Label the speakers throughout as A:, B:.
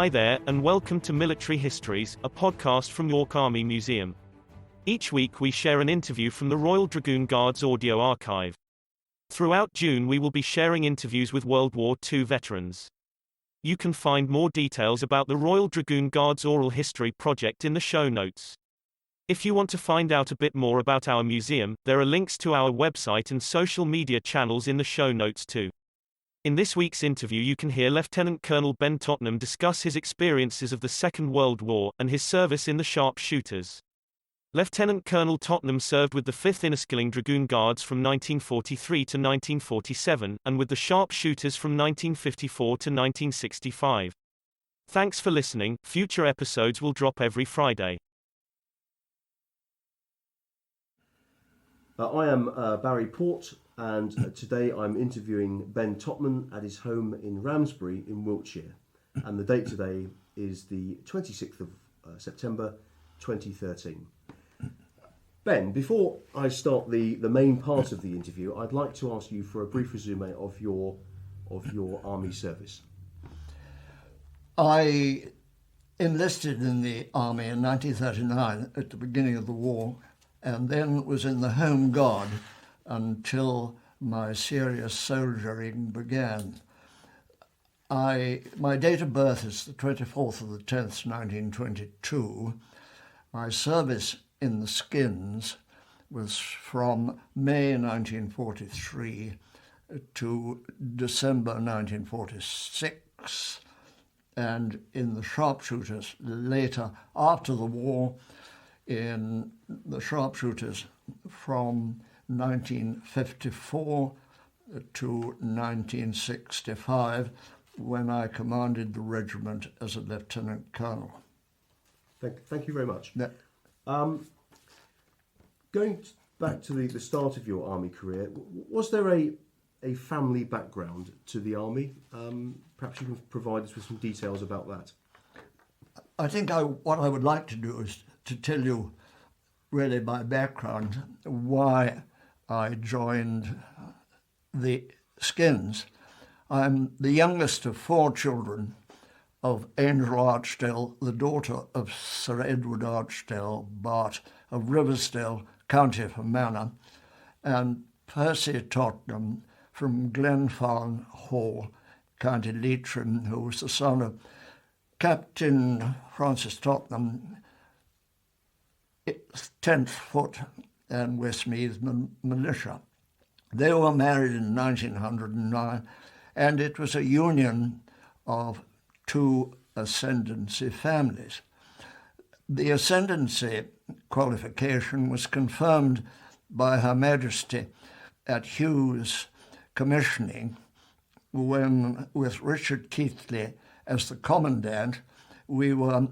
A: Hi there, and welcome to Military Histories, a podcast from York Army Museum. Each week we share an interview from the Royal Dragoon Guards audio archive. Throughout June we will be sharing interviews with World War II veterans. You can find more details about the Royal Dragoon Guards Oral History project in the show notes. If you want to find out a bit more about our museum, there are links to our website and social media channels in the show notes too. In this week's interview you can hear Lieutenant Colonel Ben Tottenham discuss his experiences of the Second World War and his service in the sharpshooters. Lieutenant Colonel Tottenham served with the 5th Inniskilling Dragoon Guards from 1943 to 1947, and with the sharpshooters from 1954 to 1965. Thanks for listening. Future episodes will drop every Friday.
B: I am Barry Port, and today I'm interviewing Ben Tottenham at his home in Ramsbury in Wiltshire. And the date today is the 26th of September 2013. Ben, before I start the main part of the interview, I'd like to ask you for a brief resume of your army service.
C: I enlisted in the army in 1939 at the beginning of the war, and then was in the Home Guard until my serious soldiering began. My date of birth is the 24th of the 10th, 1922. My service in the Skins was from May 1943 to December 1946, and in the sharpshooters later, after the war, in the sharpshooters from 1954 to 1965, when I commanded the regiment as a lieutenant colonel.
B: Thank you very much.
C: Yeah.
B: Going back to the start of your army career, was there a family background to the army? Perhaps you can provide us with some details about that.
C: I think what I would like to do is to tell you really my background, why I joined the Skins. I'm the youngest of 4 children of Angel Archdale, the daughter of Sir Edward Archdale, Bart of Riversdale, County Fermanagh, and Percy Tottenham from Glenfarne Hall, County Leitrim, who was the son of Captain Francis Tottenham, 10th Foot and Westmeath Militia. They were married in 1909, and it was a union of 2 ascendancy families. The ascendancy qualification was confirmed by Her Majesty at Hugh's commissioning when, with Richard Keithley as the commandant, we were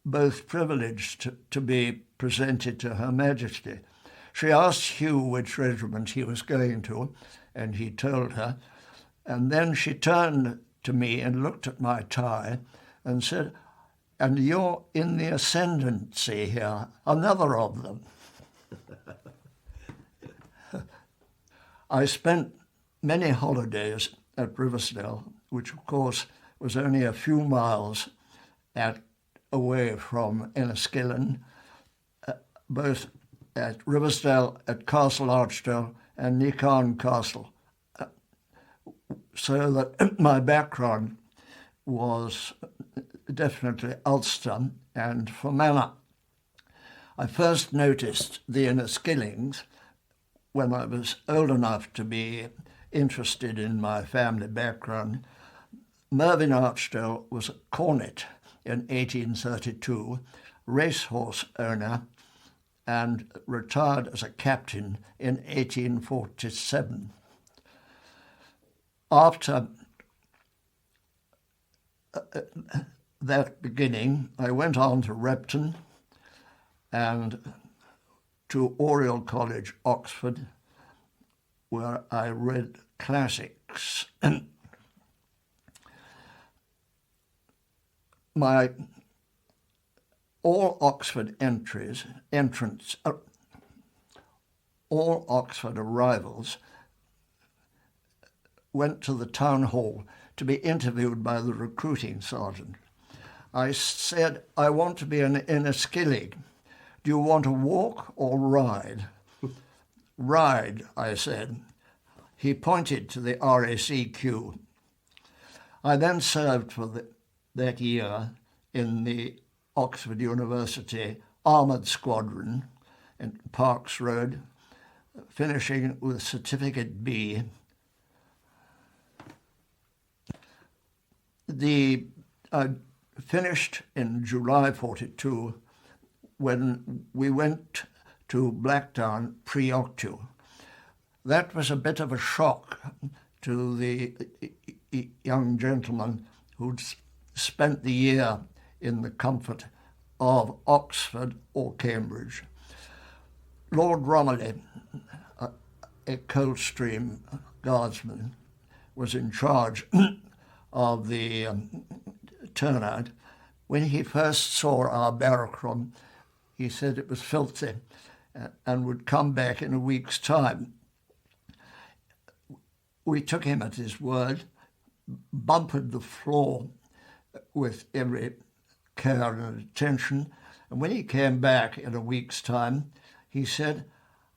C: both privileged to be presented to Her Majesty. She asked Hugh which regiment he was going to, and he told her. And then she turned to me and looked at my tie and said, "And you're in the ascendancy here, another of them." I spent many holidays at Riversdale, which of course was only a few miles away from Inniskilling, both at Riversdale, at Castle Archdale and Necarne Castle, so that my background was definitely Ulster and Fermanagh. I first noticed the Inniskillings when I was old enough to be interested in my family background. Mervyn Archdale was a cornet in 1832, racehorse owner, and retired as a captain in 1847. After that beginning, I went on to Repton and to Oriel College, Oxford, where I read classics. All Oxford arrivals went to the town hall to be interviewed by the recruiting sergeant. I said, I want to be in Inniskilling. Do you want to walk or ride? Ride, I said. He pointed to the RACQ. I then served for that year in the Oxford University Armoured Squadron in Parks Road, finishing with Certificate B. I finished in July 42 when we went to Blacktown pre-Octu. That was a bit of a shock to the young gentleman who'd spent the year in the comfort of Oxford or Cambridge. Lord Romilly, a Coldstream guardsman, was in charge of the turnout. When he first saw our barrack room, he said it was filthy and would come back in a week's time. We took him at his word, bumpered the floor with every care and attention, and when he came back in a week's time, he said,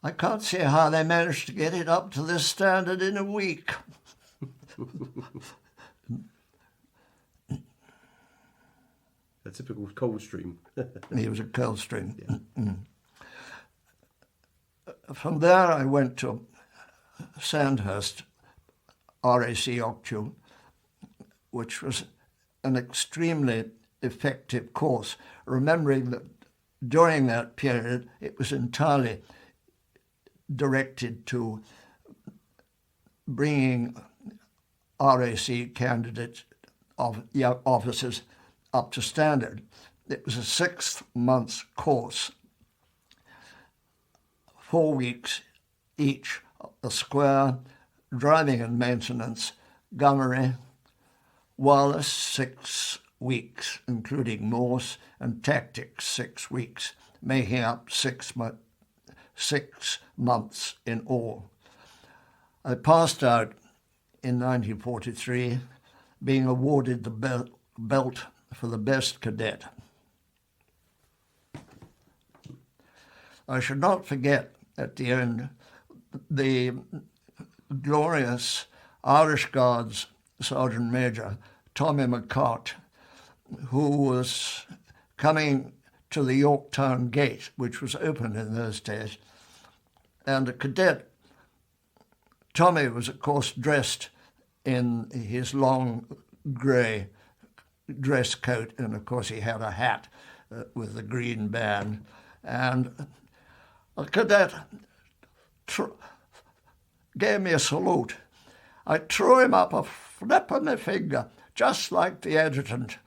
C: I can't see how they managed to get it up to this standard in a week.
B: A typical Coldstream.
C: He was a Coldstream.
B: Yeah.
C: From there I went to Sandhurst, RAC Octu, which was an extremely effective course, remembering that during that period it was entirely directed to bringing RAC candidates of young officers up to standard. It was a 6-month course, 4 weeks each, a square, driving and maintenance, gunnery, wireless 6 weeks, including Morse, and tactics 6 weeks, making up 6 months in all. I passed out in 1943, being awarded the belt for the best cadet. I should not forget at the end the glorious Irish Guards Sergeant Major Tommy McCart, who was coming to the Yorktown Gate, which was open in those days, and a cadet. Tommy was, of course, dressed in his long grey dress coat, and of course he had a hat with the green band. And a cadet gave me a salute. I threw him up a flip of my finger, just like the adjutant.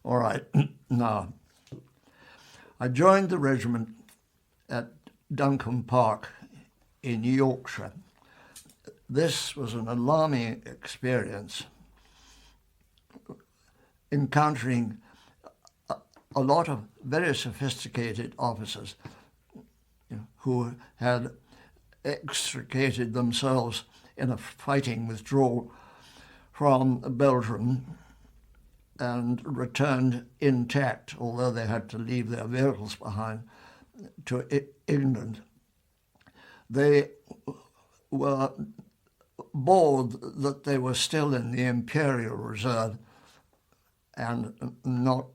C: All right, now, I joined the regiment at Duncombe Park in Yorkshire. This was an alarming experience, encountering a lot of very sophisticated officers who had extricated themselves in a fighting withdrawal from Belgium and returned intact, although they had to leave their vehicles behind, to England. They were bored that they were still in the Imperial Reserve and not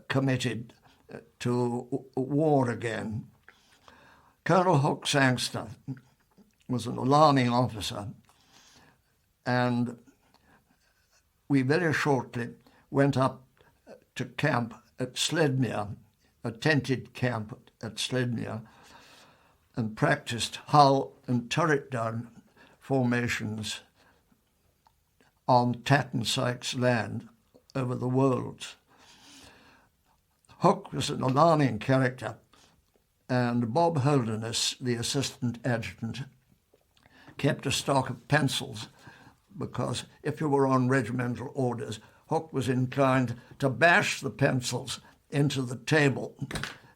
C: committed to war again. Colonel Hook Sangster was an alarming officer, and we very shortly went up to camp at Sledmere, a tented camp at Sledmere, and practiced hull and turret down formations on Tatton Sykes land over the Wolds. Hook was an alarming character, and Bob Holderness, the assistant adjutant, kept a stock of pencils, because if you were on regimental orders, Hook was inclined to bash the pencils into the table,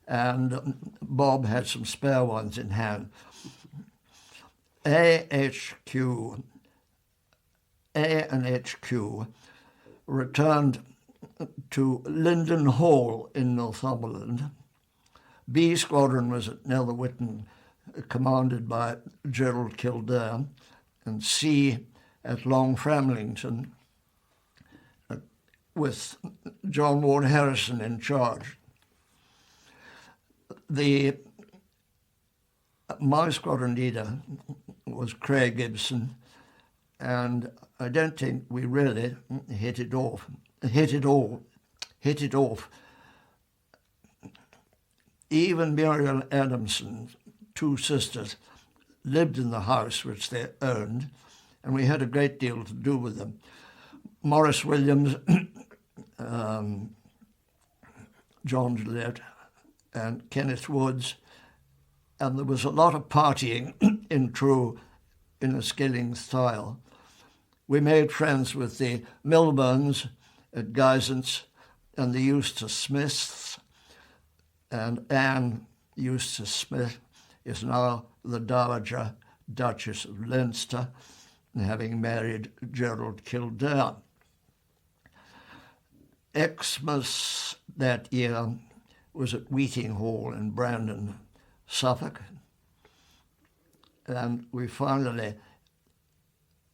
C: and Bob had some spare ones in hand. A and HQ returned to Linden Hall in Northumberland. B Squadron was at Netherwhitton, commanded by Gerald Kildare, and C at Long Framlington, with John Ward Harrison in charge. My squadron leader was Craig Gibson, and I don't think we really hit it off. Even Muriel Adamson, two sisters, lived in the house which they owned, and we had a great deal to do with them. Morris Williams, John Gillette, and Kenneth Woods, and there was a lot of partying in true Inniskilling style. We made friends with the Milburns at Guysen's and the Eustace Smiths, and Anne Eustace Smith is now the Dowager Duchess of Leinster, having married Gerald Kildare. Xmas that year was at Weeting Hall in Brandon, Suffolk, and we finally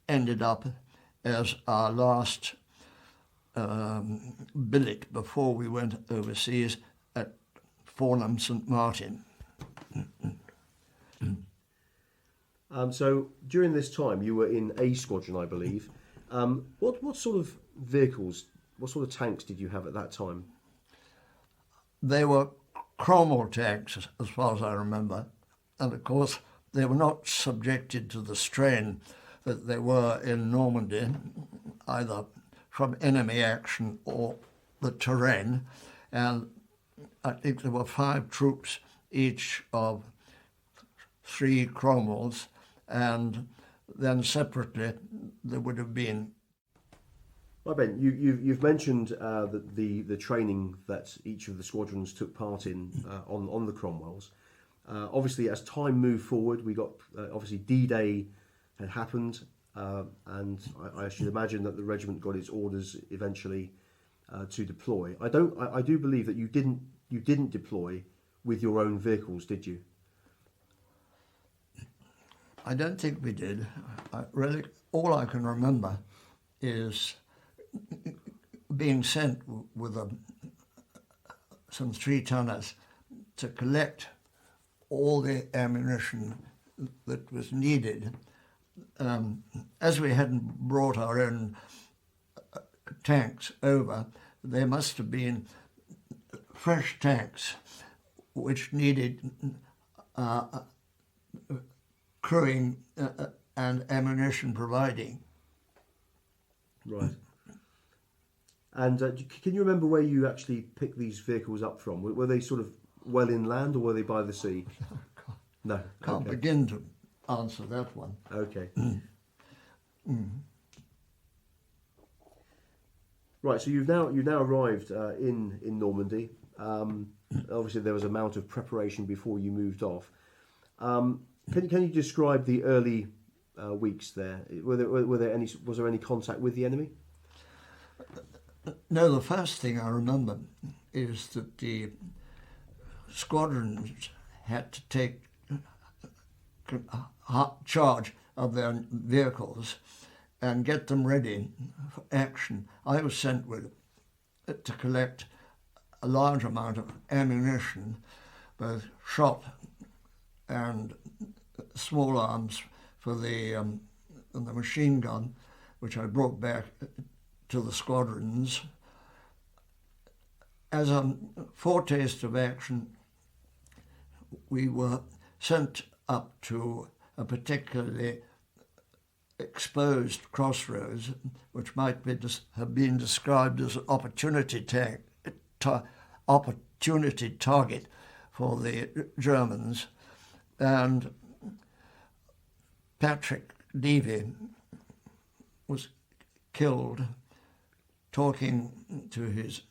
C: ended up as our last billet before we went overseas at Fornham St Martin.
B: So during this time, you were in A Squadron, I believe. What sort of vehicles, what sort of tanks did you have at that time?
C: They were Cromwell tanks, as far as I remember, and of course they were not subjected to the strain that they were in Normandy, either from enemy action or the terrain, and I think there were 5 troops, each of 3 Cromwells, and then separately there would have been.
B: Well, Ben, you've mentioned the training that each of the squadrons took part in on the Cromwells. Obviously, as time moved forward, we got obviously D-Day had happened, and I should imagine that the regiment got its orders eventually to deploy. I do believe that you didn't deploy with your own vehicles, did you?
C: I don't think we did. Really, all I can remember is being sent with some 3-tonners to collect all the ammunition that was needed. As we hadn't brought our own tanks over, there must have been fresh tanks which needed crewing and ammunition providing.
B: Right. And can you remember where you actually picked these vehicles up from? Were they sort of well inland or were they by the sea? No.
C: Can't begin to answer that one.
B: Okay. Right, so you've now arrived in Normandy. Obviously, there was an amount of preparation before you moved off. Can you describe the early weeks there? Was there any contact with the enemy?
C: No, the first thing I remember is that the squadrons had to take charge of their vehicles and get them ready for action. I was sent with to collect a large amount of ammunition, both shot and small arms for the machine gun, which I brought back to the squadrons. As a foretaste of action, we were sent up to a particularly exposed crossroads, which might have been described as an opportunity target for the Germans. And Patrick Levy was killed talking to his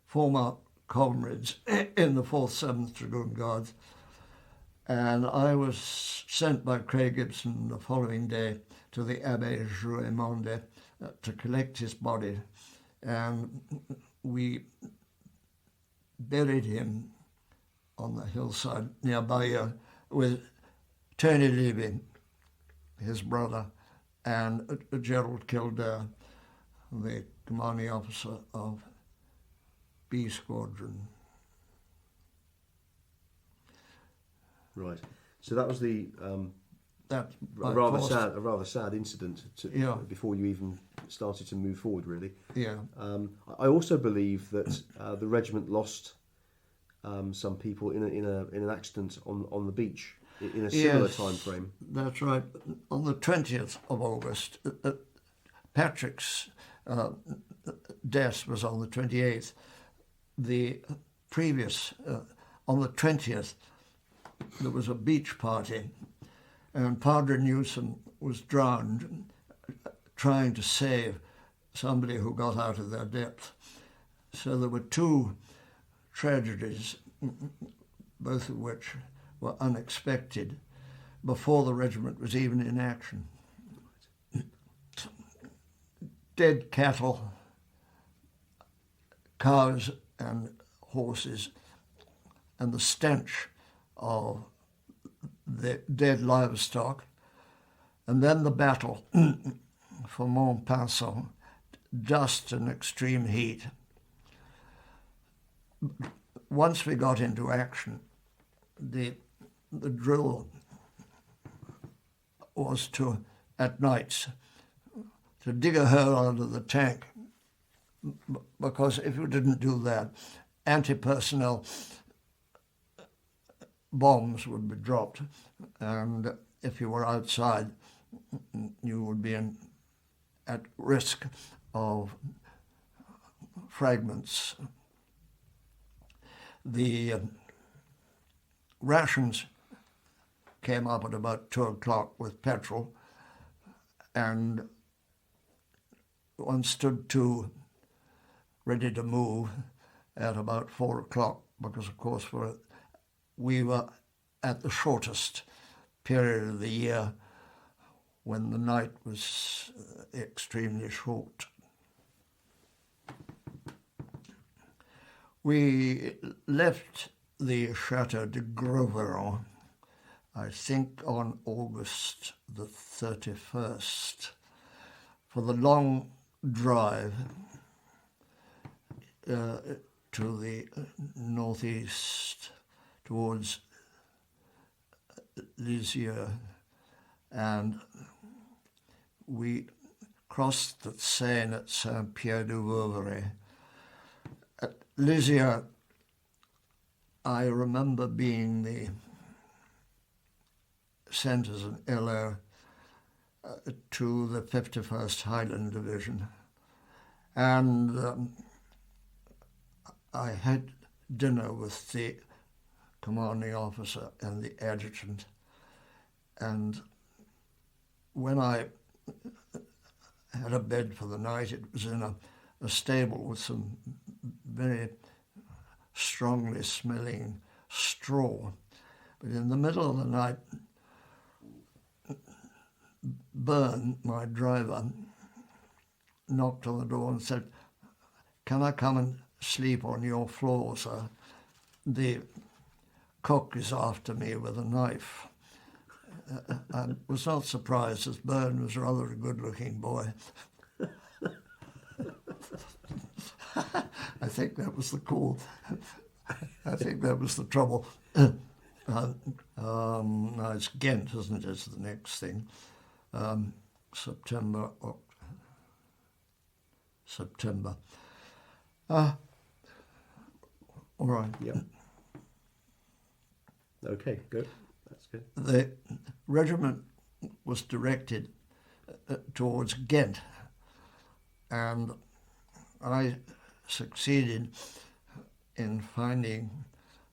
C: former comrades in the 4th 7th Dragoon Guards And I was sent by Craig Gibson the following day to the Abbé Jouet-Monde to collect his body. And we buried him on the hillside near Bayeux with Tony Levy, his brother, and Gerald Kildare, the commanding officer of B Squadron.
B: Right. So that was the
C: That
B: a rather sad incident before you even started to move forward, really.
C: Yeah.
B: I also believe that the regiment lost some people in an accident on the beach in a similar time frame.
C: That's right. On the 20th of August, Patrick's death was on the 28th. The previous, on the 20th, there was a beach party, and Padre Newsom was drowned trying to save somebody who got out of their depth. So there were two tragedies, both of which were unexpected, before the regiment was even in action. Dead cattle, cows and horses, and the stench of the dead livestock, and then the battle for Montpinçon, dust and extreme heat. Once we got into action, the drill was to, at nights, to dig a hole under the tank, because if you didn't do that, anti-personnel bombs would be dropped, and if you were outside, you would be at risk of fragments. The rations came up at about 2 o'clock with petrol, and one stood to ready to move at about 4 o'clock, because of course we were at the shortest period of the year when the night was extremely short. We left the Chateau de Grosveron, I think on August the 31st, for the long drive to the northeast towards Lisieux, and we crossed the Seine at Saint-Pierre-du-Vauvray. At Lisieux, I remember being sent as an LO to the 51st Highland Division, and I had dinner with the commanding officer and the adjutant, and when I had a bed for the night, it was in a stable with some very strongly smelling straw. But in the middle of the night, Byrne, my driver, knocked on the door and said, "Can I come and sleep on your floor, sir? The cook is after me with a knife." I was not surprised, as Byrne was rather a good-looking boy. I think that was the call. I think that was the trouble. Now it's Ghent, isn't it? It's the next thing. September. All right.
B: Yeah. Okay, good. That's good.
C: The regiment was directed towards Ghent, and I succeeded in finding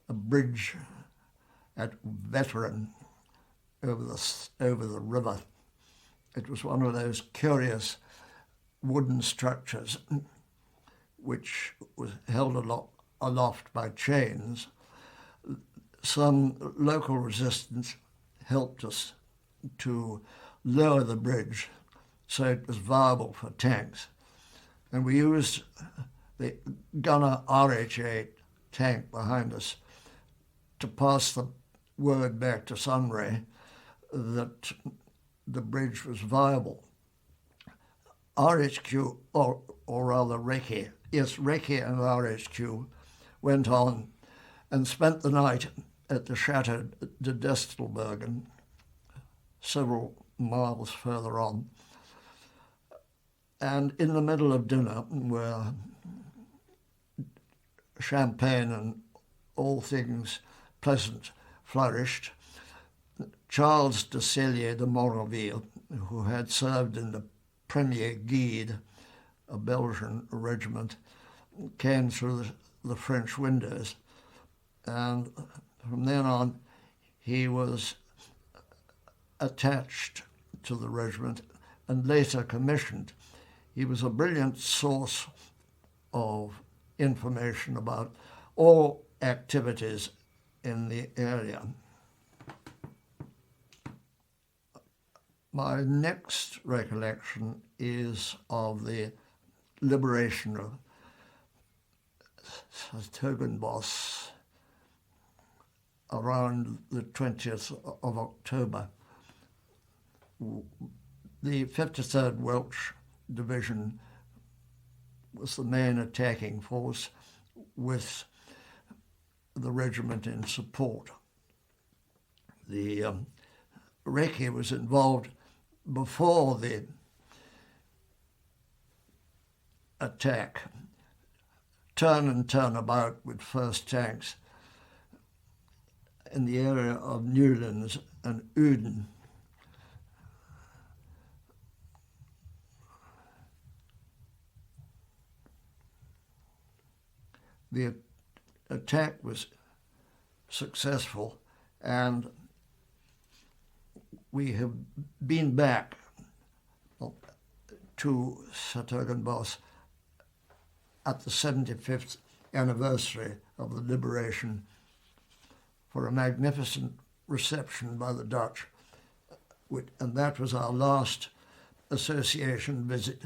C: a bridge at Veteran over the river. It was one of those curious wooden structures which was held aloft by chains, some local resistance helped us to lower the bridge so it was viable for tanks. And we used the Gunner RH-8 tank behind us to pass the word back to Sunray that the bridge was viable. RHQ, or rather Recce, yes, Recce and RHQ went on and spent the night at the Chateau de Destelbergen, several miles further on. And in the middle of dinner, where champagne and all things pleasant flourished, Charles de Cellier de Moraville, who had served in the Premier Guide, a Belgian regiment, came through the French windows. And from then on, he was attached to the regiment and later commissioned. He was a brilliant source of information about all activities in the area. My next recollection is of the liberation of Hertogenbosch around the 20th of October. The 53rd Welsh Division was the main attacking force with the regiment in support. The Recce was involved before the attack, turn and turn about with first tanks in the area of Newlands and Aden. The attack was successful, and we have been back to Hertogenbosch at the 75th anniversary of the liberation for a magnificent reception by the Dutch, and that was our last association visit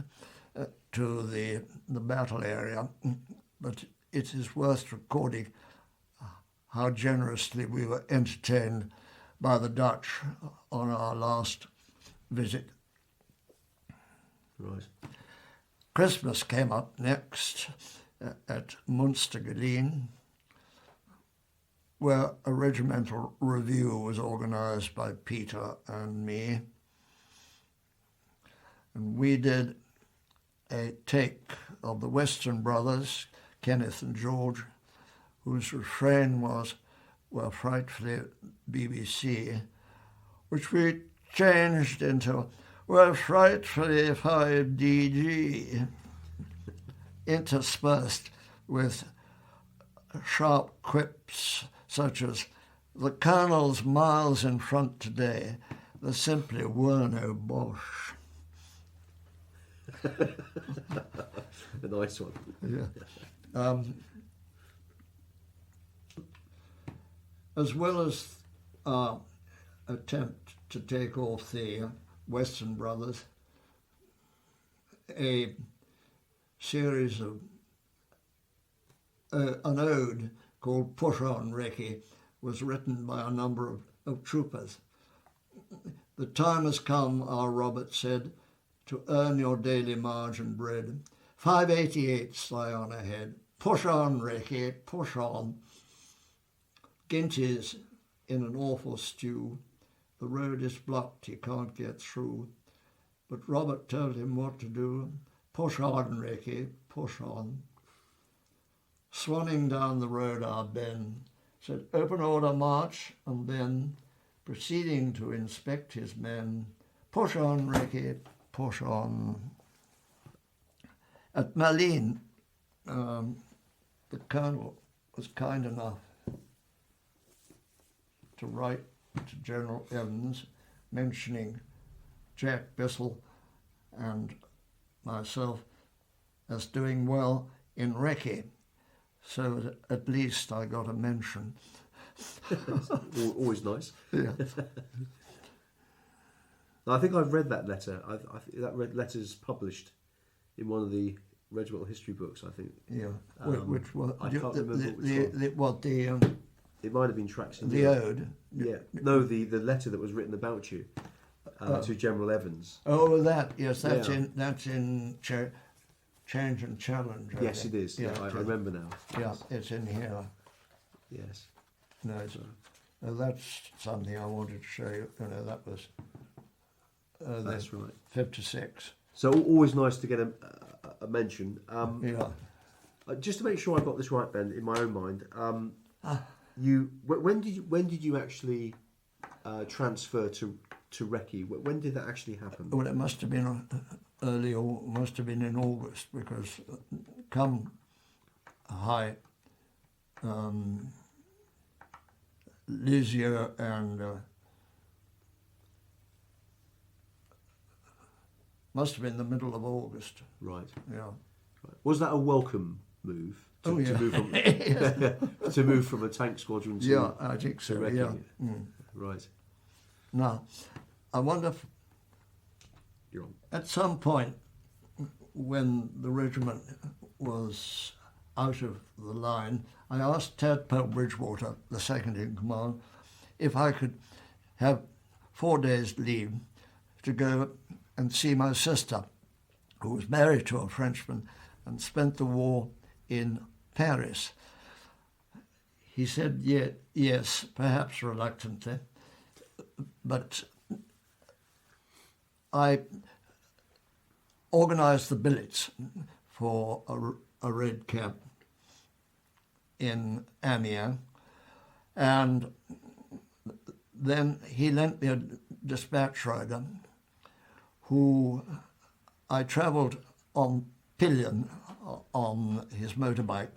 C: to the battle area. But it is worth recording how generously we were entertained by the Dutch on our last visit.
B: Right.
C: Christmas came up next at Munstergelien, where a regimental review was organised by Peter and me. And we did a take of the Western Brothers, Kenneth and George, whose refrain was, "We're frightfully BBC," which we changed into, "We're frightfully 5DG," interspersed with sharp quips such as, "The Colonel's miles in front today. There simply were no Boche."
B: A nice one.
C: Yeah. As well as our attempt to take off the Western Brothers, a series of an ode called "Push On, Recce" was written by a number of troopers. "The time has come," our Robert said, "to earn your daily marge and bread. 588s lie on ahead. Push on, Recce, push on. Ginty's in an awful stew. The road is blocked, he can't get through. But Robert told him what to do. Push on, Recce, push on." Swanning down the road, our Ben said, "Open order, march," and then, proceeding to inspect his men, "Push on, Recce, push on." At Malines, the Colonel was kind enough to write to General Evans mentioning Jack Bissell and myself as doing well in Recce, so at least I got a mention.
B: Always nice.
C: Yeah.
B: I think I've read that letter. That letter's published in one of the regimental history books, I think.
C: Yeah. Which was
B: I can't remember which one. It might have been Tracks in
C: the
B: Europe.
C: ode.
B: Yeah. No, the letter that was written about you to General Evans.
C: Oh, that, yes, that's
B: Yeah.
C: in Change and Challenge. I
B: Yes,
C: think.
B: it is. Yeah, I remember now.
C: Yeah, it's in here.
B: Yes.
C: No, that's something I wanted to show you. That was
B: That's right.
C: 56.
B: So always nice to get a mention.
C: Yeah.
B: Just to make sure I got this right, Ben, in my own mind, when did you actually transfer to Recce? When did that actually happen?
C: Well, it must have been must have been in August, because come high Libya and must have been the middle of August.
B: Right.
C: Yeah.
B: Right. Was that a welcome move? To move from a tank squadron to
C: yeah, I think so.
B: Recce?
C: Yeah. Mm.
B: Right.
C: Now, I wonder if
B: You're on.
C: at some point when the regiment was out of the line, I asked Tadpole Bridgewater, the second in command, if I could have 4 days leave to go and see my sister, who was married to a Frenchman and spent the war in Paris. He said yes, perhaps reluctantly, but I organised the billets for a red cap in Amiens, and then he lent me a dispatch rider who I travelled on pillion on his motorbike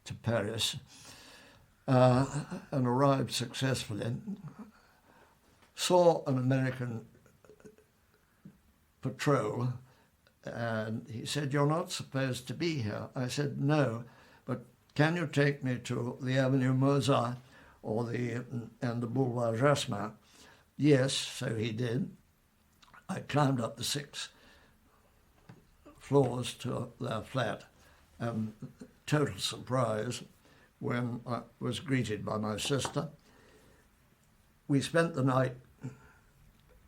C: to Paris and arrived successfully. Saw an American patrol, and he said, "You're not supposed to be here." I said, "No, but can you take me to the Avenue Mozart and the Boulevard Jasmin?" Yes, so he did. I climbed up the 6 floors to their flat, and total surprise when I was greeted by my sister. We spent the night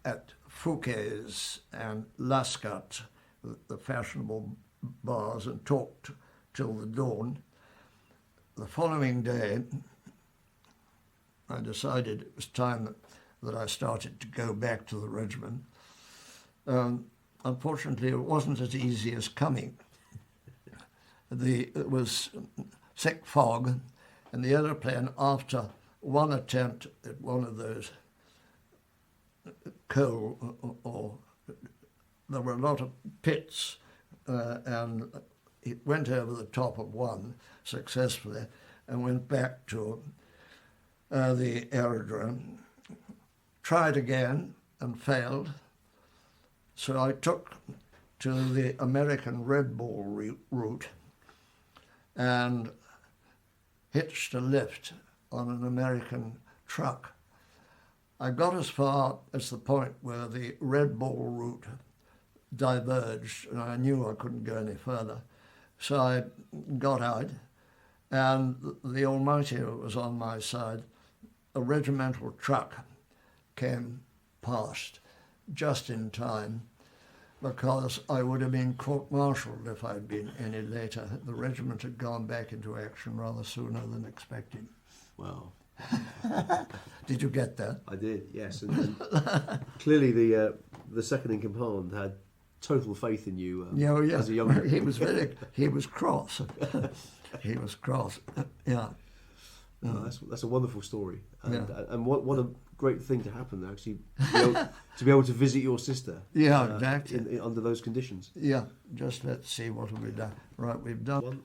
C: at Fouquet's and Lascaux, the fashionable bars, and talked till the dawn. The following day, I decided it was time that I started to go back to the regiment. Unfortunately, it wasn't as easy as coming. It was thick fog, and the aeroplane, after one attempt at one of those coal, there were a lot of pits, and it went over the top of one successfully and went back to the aerodrome, tried again and failed. So I took to the American Red Bull route and hitched a lift on an American truck. I got as far as the point where the Red Bull route diverged, and I knew I couldn't go any further. So I got out, and the Almighty was on my side. A regimental truck came past just in time, because I would have been court-martialed if I'd been any later. The regiment had gone back into action rather sooner than expected.
B: Wow.
C: Did you get that?
B: I did, yes. And clearly the second in command had total faith in you as a young man.
C: He was cross. He was cross, yeah.
B: No, that's a wonderful story, and what a great thing to happen, actually, to be able to visit your sister.
C: Yeah, exactly.
B: Under those conditions.
C: Yeah, just let's see what have we done. Right, we've done.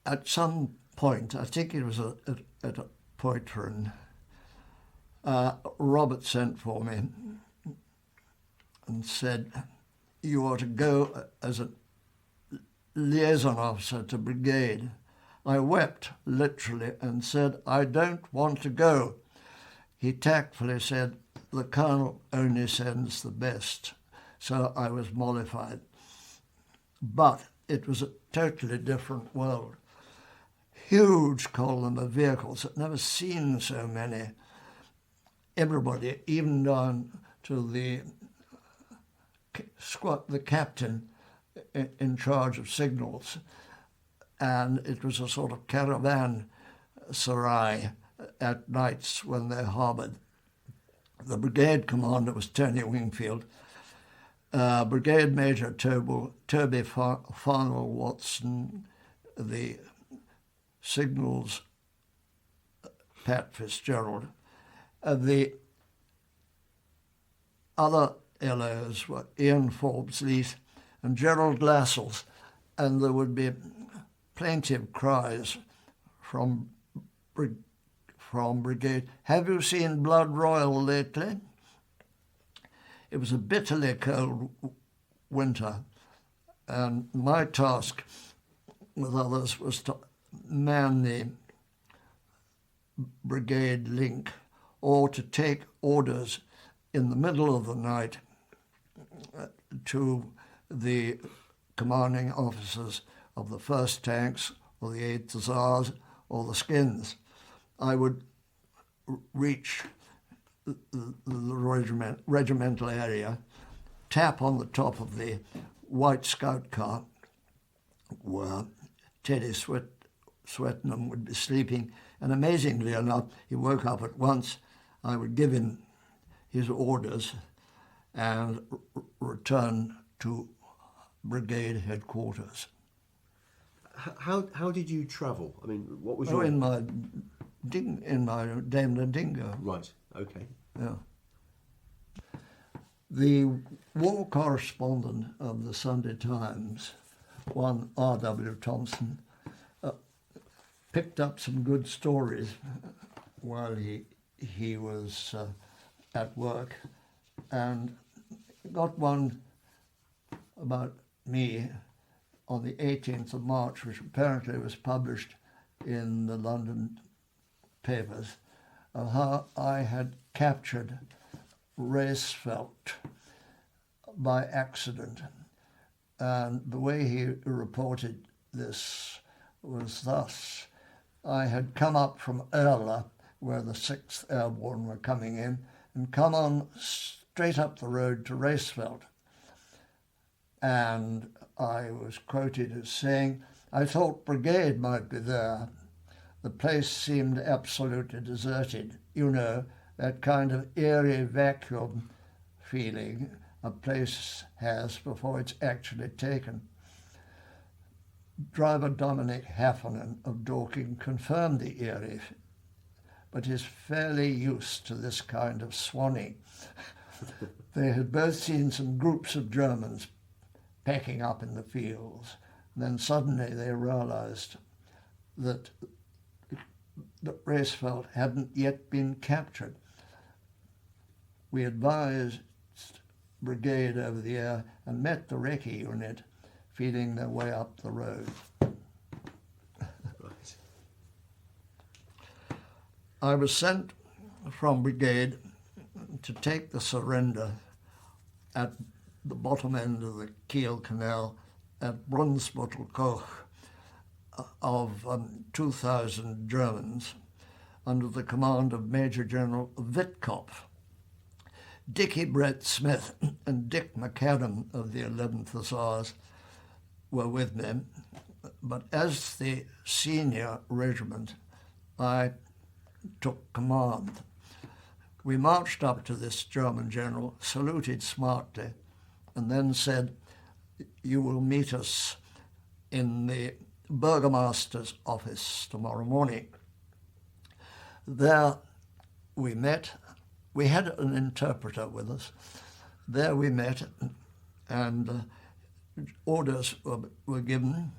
C: At some point, I think it was at a Poitrin, Robert sent for me and said, "You are to go as a liaison officer to brigade I wept, literally, and said, "I don't want to go." He tactfully said, "The colonel only sends the best." So I was mollified. But it was a totally different world. Huge column of vehicles. I'd never seen so many. Everybody, even down to the captain in charge of signals. And it was a sort of caravan sarai at nights when they harboured. The brigade commander was Tony Wingfield. Brigade Major Toby Farnell Watson, the signals Pat Fitzgerald. The other LOs were Ian Forbes-Leith and Gerald Lascelles, and there would be plenty of cries from brigade, "Have you seen Blood Royal lately?" It was a bitterly cold winter, and my task with others was to man the brigade link or to take orders in the middle of the night to the commanding officers of the 1st Tanks or the 8th Hussars or the Skins. I would reach the regimental area, tap on the top of the white scout car where Teddy Swettenham would be sleeping, and amazingly enough, he woke up at once. I would give him his orders and return to brigade headquarters.
B: How did you travel? I mean, what was your...
C: in my Daimler Dingo.
B: Right, okay.
C: Yeah. The war correspondent of the Sunday Times, one R.W. Thompson, picked up some good stories while he was at work, and got one about me on the 18th of March, which apparently was published in the London papers, of how I had captured Raesfelt by accident. And the way he reported this was thus: I had come up from Erla, where the 6th Airborne were coming in, and come on straight up the road to Raesfelt. And I was quoted as saying, "I thought brigade might be there. The place seemed absolutely deserted. You know, that kind of eerie vacuum feeling a place has before it's actually taken." Driver Dominic Heffernan of Dorking confirmed the eerie, but is fairly used to this kind of swanning. They had both seen some groups of Germans packing up in the fields. Then suddenly they realized that Raesfelt hadn't yet been captured. We advised brigade over the air and met the recce unit feeding their way up the road.
B: Right.
C: I was sent from brigade to take the surrender at the bottom end of the Kiel Canal at Brunsbüttel-Koch of 2,000 Germans under the command of Major General Wittkopf. Dickie Brett Smith and Dick McAdam of the 11th Hussars were with me, but as the senior regiment, I took command. We marched up to this German general, saluted smartly, and then said, "You will meet us in the Burgomaster's office tomorrow morning." There we met. We had an interpreter with us. There we met, and orders were given.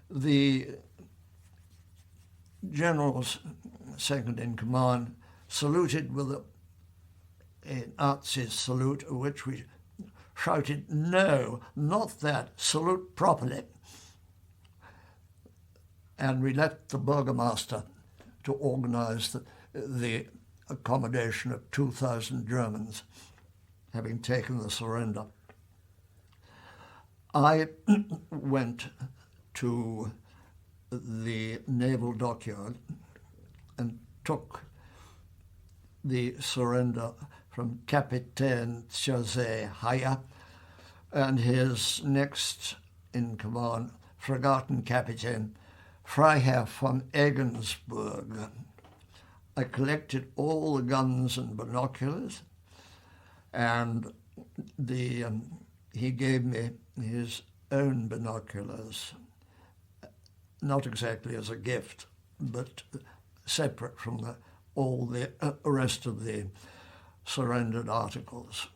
C: The general's second in command saluted with a Nazi salute, which we shouted, "No, not that, salute properly." and we left the burgomaster to organise the accommodation of 2,000 Germans, having taken the surrender. I went to the naval dockyard and took the surrender from Captain José Haya and his next in command, Fregattenkapitän Freiherr von Egensburg. I collected all the guns and binoculars, and he gave me his own binoculars, not exactly as a gift, but separate from all the rest of the surrendered articles.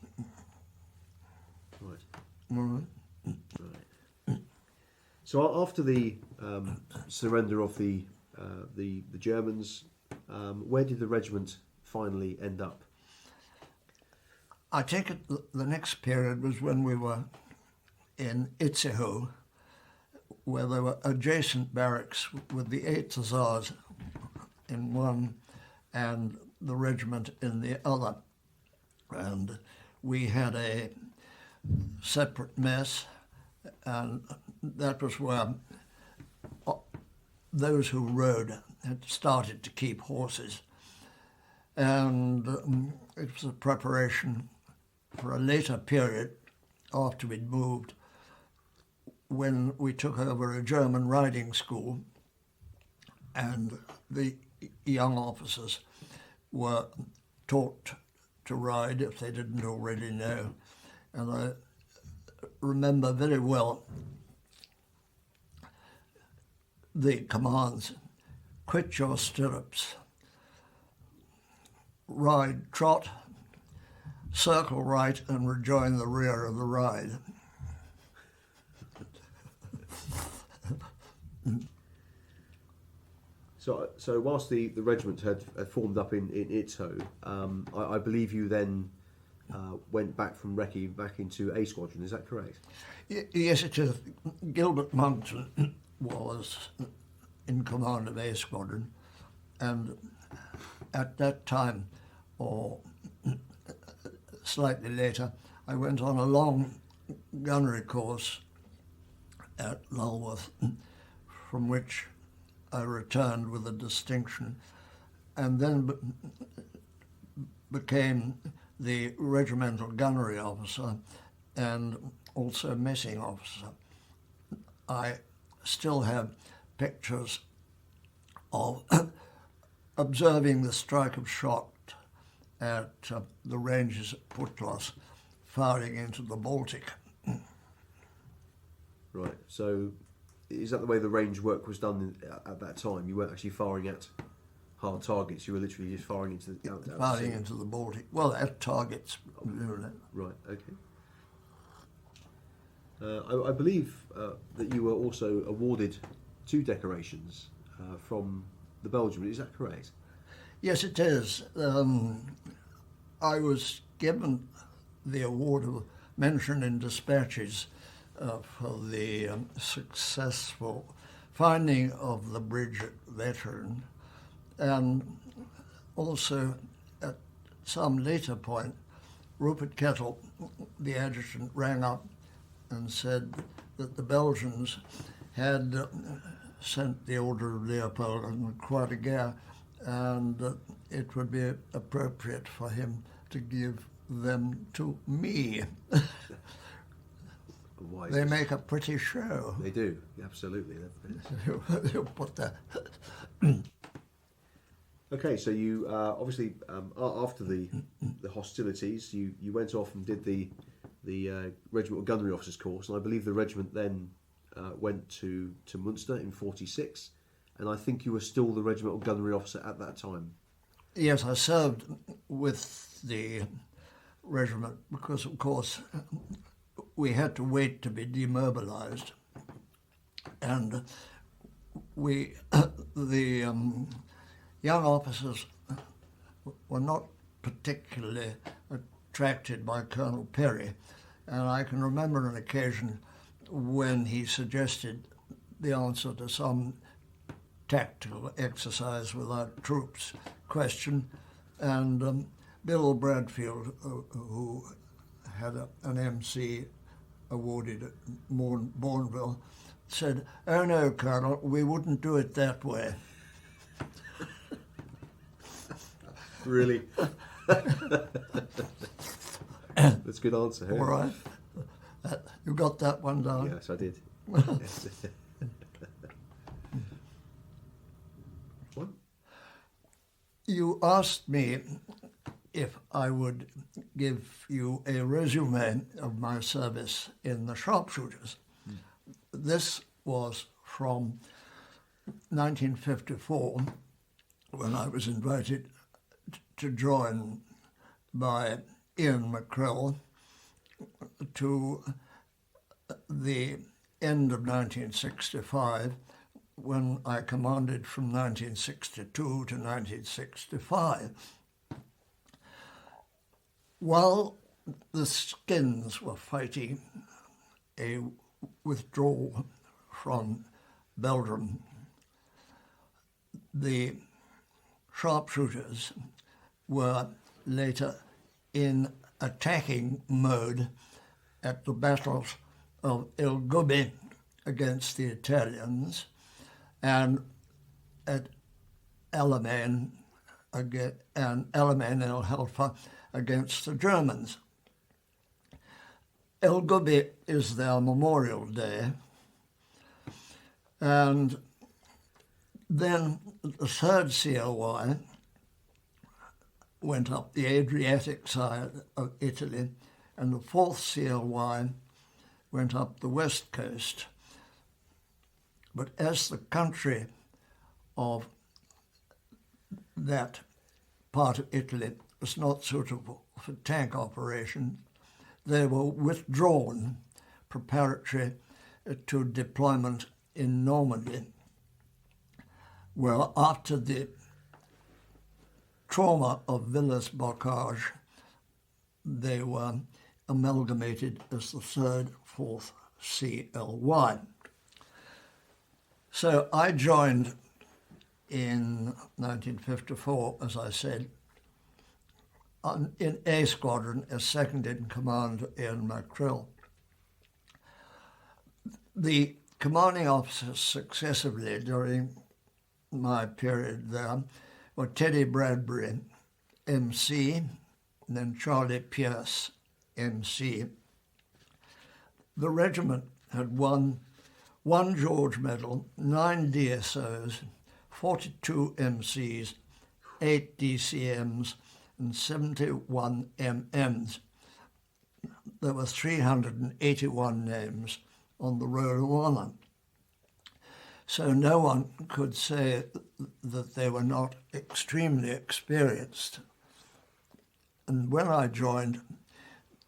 B: Right.
C: Mm-hmm.
B: Right. So after the surrender of the Germans, where did the regiment finally end up?
C: I take it the next period was when we were in Itzehoe, where there were adjacent barracks with the 8th Hussars in one and the regiment in the other. And we had a separate mess, and that was where those who rode had started to keep horses. And it was a preparation for a later period after we'd moved, when we took over a German riding school, and the young officers were taught to ride if they didn't already know. And I remember very well the commands: quit your stirrups, ride trot, circle right and rejoin the rear of the ride.
B: So whilst the regiment had formed up in Itzehoe, I believe you then went back from Recce back into A Squadron, is that correct?
C: Yes, it is. Gilbert Monckton was in command of A Squadron, and at that time, or slightly later, I went on a long gunnery course at Lulworth, from which I returned with a distinction, and then became the regimental gunnery officer and also messing officer. I still have pictures of observing the strike of shot at the ranges at Putlos, firing into the Baltic.
B: Right, so is that the way the range work was done at that time? You weren't actually firing at hard targets, you were literally just firing into the
C: firing into the Baltic. Well, at targets.
B: Right, okay. I believe that you were also awarded 2 decorations from the Belgium, is that correct?
C: Yes, it is. I was given the award of mention in dispatches for the successful finding of the bridge at Veteran, and also at some later point, Rupert Kettle, the adjutant, rang up and said that the Belgians had sent the Order of Leopold and the Croix de Guerre, and it would be appropriate for him to give them to me. They make a pretty show.
B: They do, absolutely.
C: They'll put that.
B: Okay, so you obviously after the hostilities, you went off and did the regimental gunnery officers course, and I believe the regiment then went to Munster in '46, and I think you were still the regimental gunnery officer at that time.
C: Yes, I served with the regiment because, of course, we had to wait to be demobilised, and the young officers were not particularly attracted by Colonel Perry, and I can remember an occasion when he suggested the answer to some tactical exercise without troops question. And Bill Bradfield, who had an MC awarded at Bourneville, said, "Oh no, Colonel, we wouldn't do it that way."
B: Really? That's a good answer.
C: All right. You got that one down?
B: Yes, I did. What?
C: You asked me if I would give you a resume of my service in the sharpshooters. This was from 1954, when I was invited to join by Ian McCrill to the end of 1965, when I commanded from 1962 to 1965. While the Skins were fighting a withdrawal from Belgium, the sharpshooters were later in attacking mode at the battles of El Gobi against the Italians and at Alamein and Alamein El Helfa against the Germans. El Gobi is their Memorial Day, and then the third CLY went up the Adriatic side of Italy, and the fourth CLY went up the west coast. But as the country of that part of Italy was not suitable for tank operation, they were withdrawn preparatory to deployment in Normandy, where after the trauma of Villers-Bocage, they were amalgamated as the 3rd, 4th CLY. So I joined in 1954, as I said, in A Squadron as second in command to Ian McCrill. The commanding officers successively during my period there were Teddy Bradbury, MC, and then Charlie Pierce, MC. The regiment had won 1 George Medal, 9 DSOs, 42 MCs, 8 DCMs, and 71 MMs. There were 381 names on the Roll of Honour. So no one could say that they were not extremely experienced. And when I joined,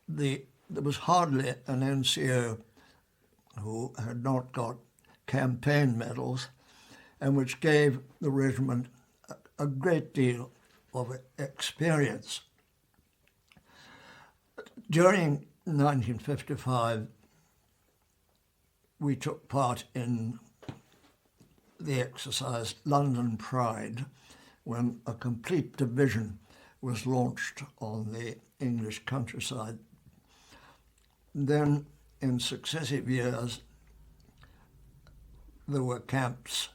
C: there was hardly an NCO who had not got campaign medals, and which gave the regiment a great deal of experience. During 1955, we took part in the exercise London Pride, when a complete division was launched on the English countryside. Then, in successive years, there were camps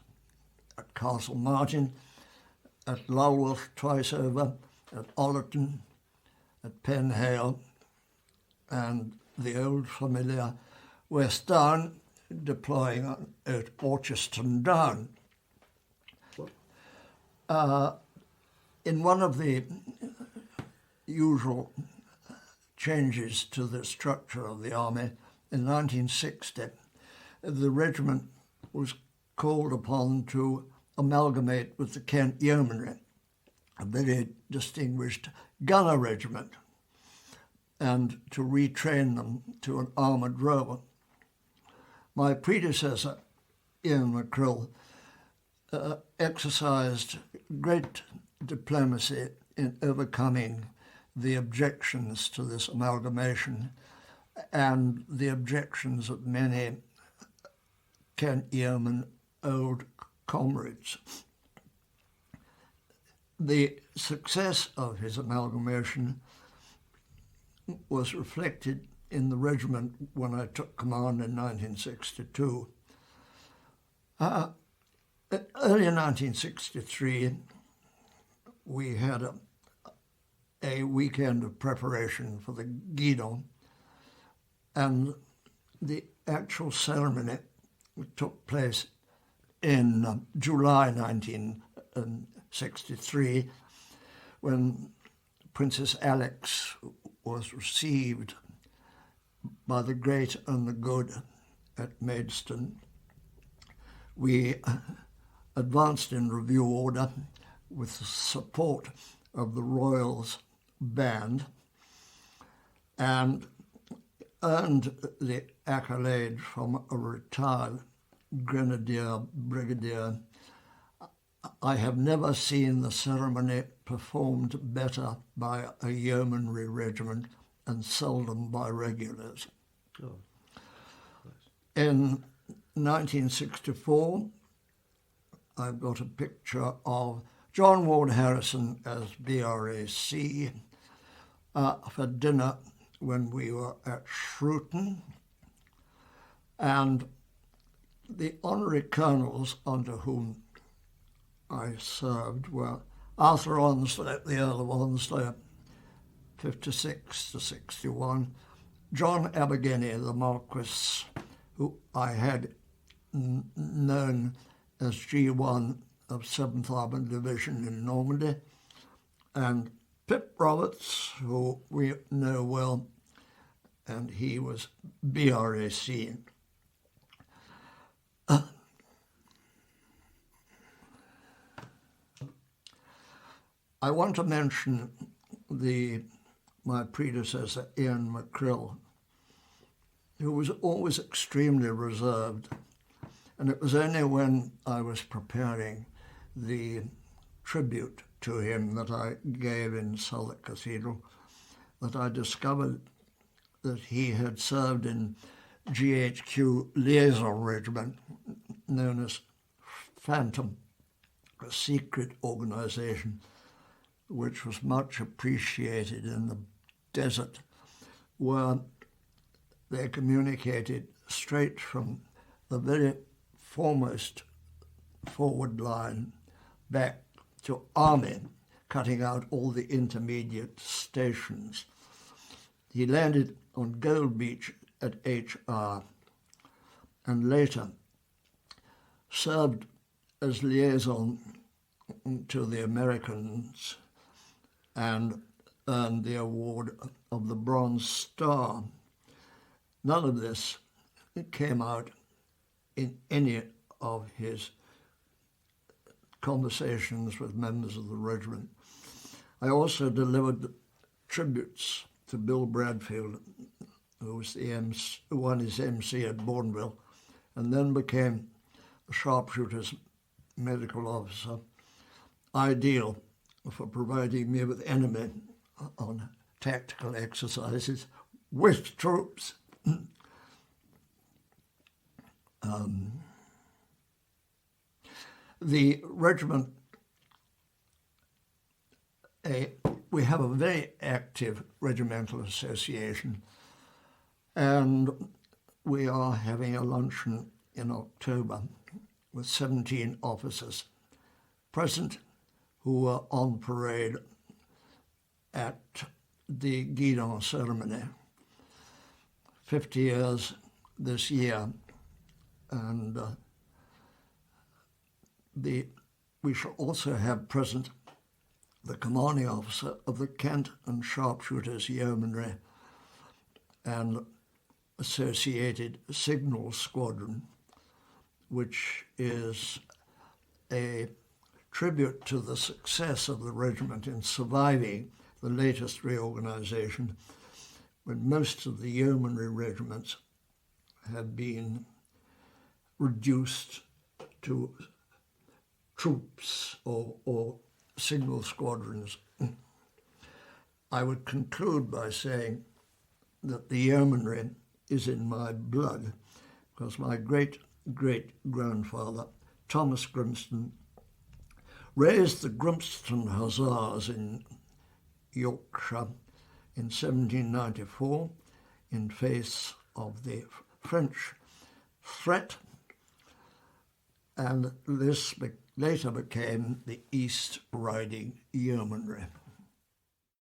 C: at Castle Martin, at Lulworth twice over, at Ollerton, at Penhale, and the old familiar West Down, deploying at Orchiston Down. In one of the usual changes to the structure of the army in 1960, the regiment was called upon to amalgamate with the Kent Yeomanry, a very distinguished gunner regiment, and to retrain them to an armoured role. My predecessor, Ian McCrill, exercised great diplomacy in overcoming the objections to this amalgamation and the objections of many Kent Yeoman old comrades. The success of his amalgamation was reflected in the regiment when I took command in 1962. Early in 1963, we had a weekend of preparation for the Guidon, and the actual ceremony took place in July 1963, when Princess Alex was received by the great and the good at Maidstone. We advanced in review order with the support of the Royals Band and earned the accolade from a retired brigadier. I have never seen the ceremony performed better by a yeomanry regiment and seldom by regulars.
B: Oh, nice.
C: In 1964, I've got a picture of John Ward Harrison as BRAC for dinner when we were at Shrewton, and the honorary colonels under whom I served were Arthur Onslow, the Earl of Onslow, 56 to 61, John Abergavenny, the Marquis, who I had known as G1 of 7th Armoured Division in Normandy, and Pip Roberts, who we know well, and he was BRAC. I want to mention my predecessor, Ian McCrill, who was always extremely reserved. And it was only when I was preparing the tribute to him that I gave in Southwark Cathedral that I discovered that he had served in GHQ Liaison Regiment, known as Phantom, a secret organisation which was much appreciated in the desert, where they communicated straight from the very foremost forward line back to Army, cutting out all the intermediate stations. He landed on Gold Beach at HR and later served as liaison to the Americans and earned the award of the Bronze Star. None of this came out in any of his conversations with members of the regiment. I also delivered tributes to Bill Bradfield, who won his MC at Bourneville, and then became a sharpshooter's medical officer, ideal for providing me with enemy on tactical exercises with troops. The regiment, we have a very active regimental association, and we are having a luncheon in October with 17 officers present who were on parade at the Guidon ceremony. 50 years this year, and we shall also have present the commanding officer of the Kent and Sharpshooters Yeomanry and associated signal squadron, which is a tribute to the success of the regiment in surviving the latest reorganisation, when most of the yeomanry regiments have been reduced to troops or signal squadrons. I would conclude by saying that the yeomanry is in my blood, because my great-great-grandfather, Thomas Grimston, raised the Grimston Hussars in Yorkshire in 1794 in face of the French threat, and this later became the East Riding Yeomanry.